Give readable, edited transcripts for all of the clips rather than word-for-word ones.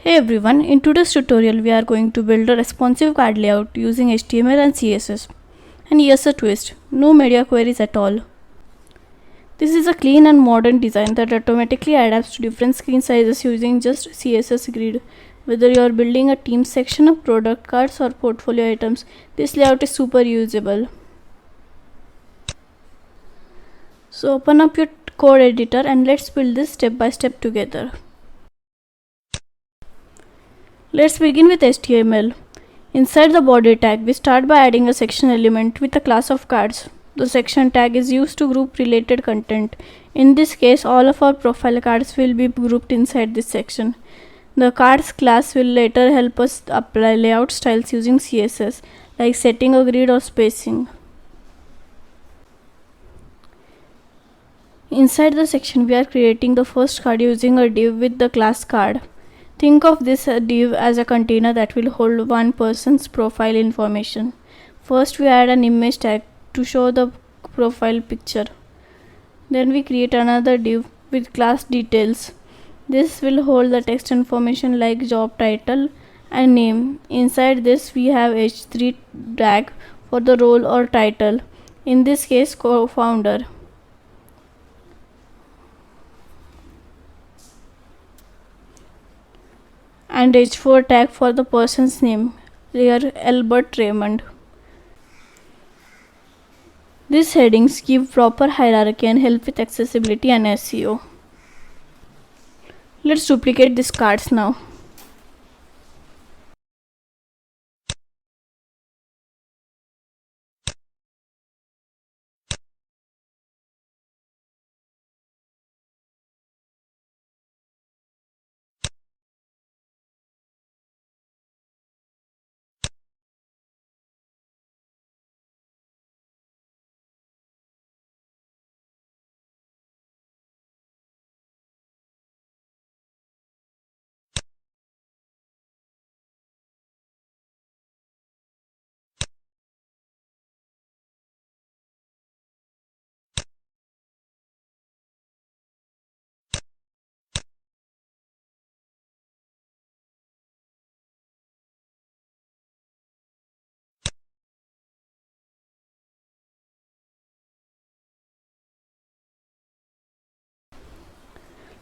Hey everyone, in today's tutorial we are going to build a responsive card layout using HTML and CSS. And here's a twist, no media queries at all. This is a clean and modern design that automatically adapts to different screen sizes using just CSS Grid. Whether you are building a team section of product cards or portfolio items, this layout is super usable. So open up your code editor and let's build this step by step together. Let's begin with HTML. Inside the body tag, we start by adding a section element with a class of cards. The section tag is used to group related content. In this case, all of our profile cards will be grouped inside this section. The cards class will later help us apply layout styles using CSS, like setting a grid or spacing. Inside the section, we are creating the first card using a div with the class card. Think of this div as a container that will hold one person's profile information. First we add an image tag to show the profile picture. Then we create another div with class details. This will hold the text information like job title and name. Inside this we have h3 tag for the role or title, in this case co-founder. And h4 tag for the person's name, here Albert Raymond. These headings give proper hierarchy and help with accessibility and SEO. Let's duplicate these cards now.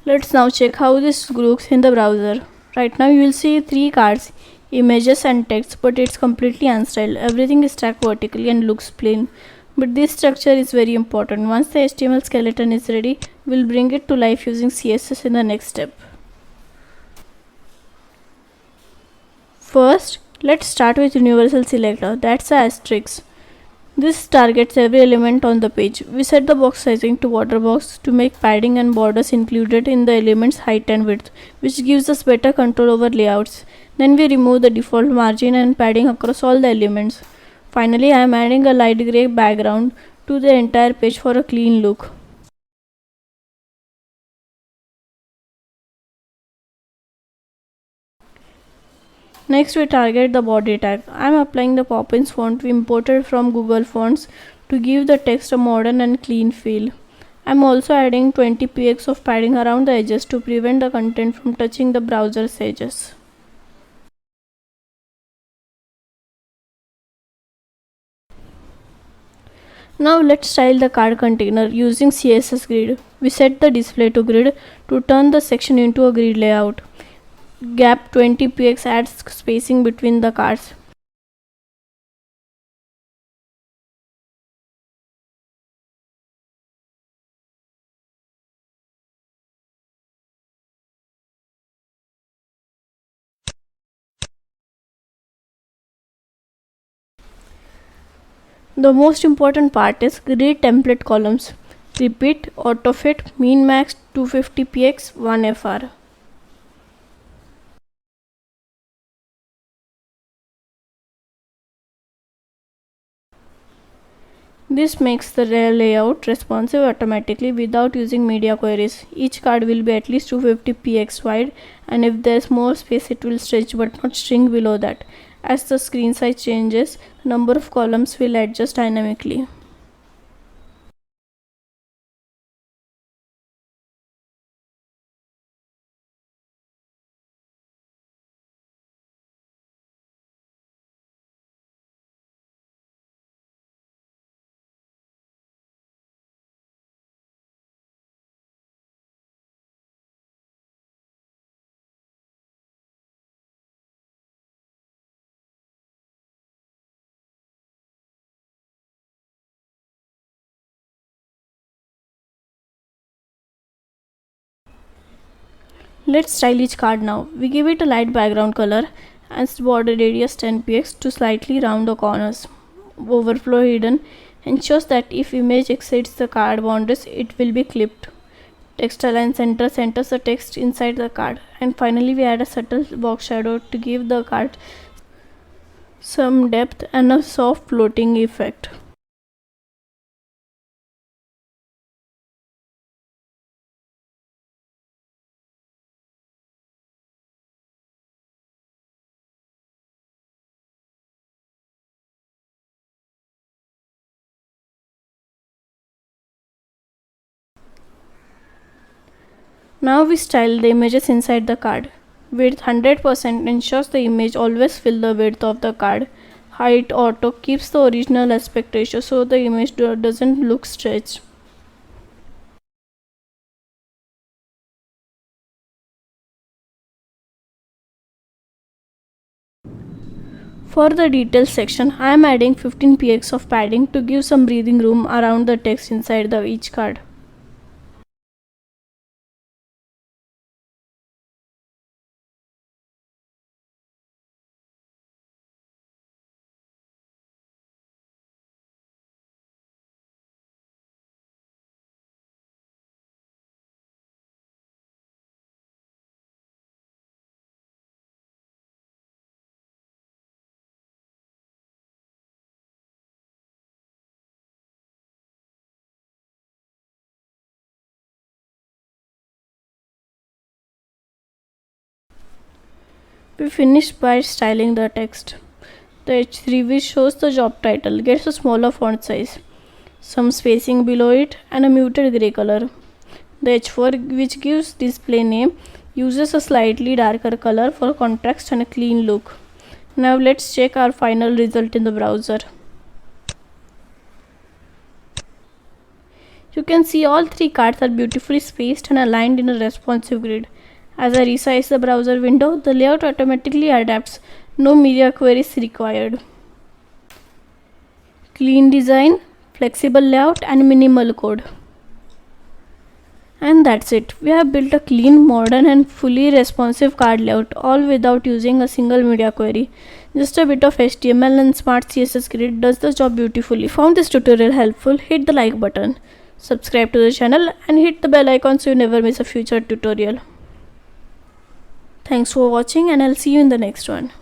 Let's now check how this looks in the browser. Right now you will see 3 cards, images and text, but it's completely unstyled. Everything is stacked vertically and looks plain. But this structure is very important. Once the HTML skeleton is ready, we'll bring it to life using CSS in the next step. First, let's start with universal selector, that's a asterisk. This targets every element on the page. We set the box sizing to border box to make padding and borders included in the element's height and width, which gives us better control over layouts. Then we remove the default margin and padding across all the elements. Finally, I am adding a light grey background to the entire page for a clean look. Next we target the body tag. I am applying the Poppins font we imported from Google Fonts to give the text a modern and clean feel. I am also adding 20 px of padding around the edges to prevent the content from touching the browser's edges. Now let's style the card container using CSS Grid. We set the display to grid to turn the section into a grid layout. Gap 20 px adds spacing between the cards. The most important part is grid template columns. Repeat, autofit, minmax 250 px 1 fr. This makes the layout responsive automatically without using media queries. Each card will be at least 250 px wide, and if there is more space it will stretch but not shrink below that. As the screen size changes, the number of columns will adjust dynamically. Let's style each card now. We give it a light background color and border radius 10 px to slightly round the corners. Overflow hidden ensures that if image exceeds the card boundaries, it will be clipped. Text align center centers the text inside the card. And finally, we add a subtle box shadow to give the card some depth and a soft floating effect. Now we style the images inside the card. Width 100% ensures the image always fill the width of the card. Height auto keeps the original aspect ratio so the image doesn't look stretched. For the details section, I am adding 15 px of padding to give some breathing room around the text inside each card. We finish by styling the text. The H3 which shows the job title gets a smaller font size, some spacing below it and a muted grey color. The H4 which gives display name uses a slightly darker color for contrast and a clean look. Now let's check our final result in the browser. You can see all three cards are beautifully spaced and aligned in a responsive grid. As I resize the browser window, the layout automatically adapts. No media queries required. Clean design, flexible layout and minimal code. And that's it. We have built a clean, modern and fully responsive card layout, all without using a single media query. Just a bit of HTML and smart CSS Grid does the job beautifully. If you found this tutorial helpful, hit the like button, subscribe to the channel and hit the bell icon so you never miss a future tutorial. Thanks for watching and I'll see you in the next one.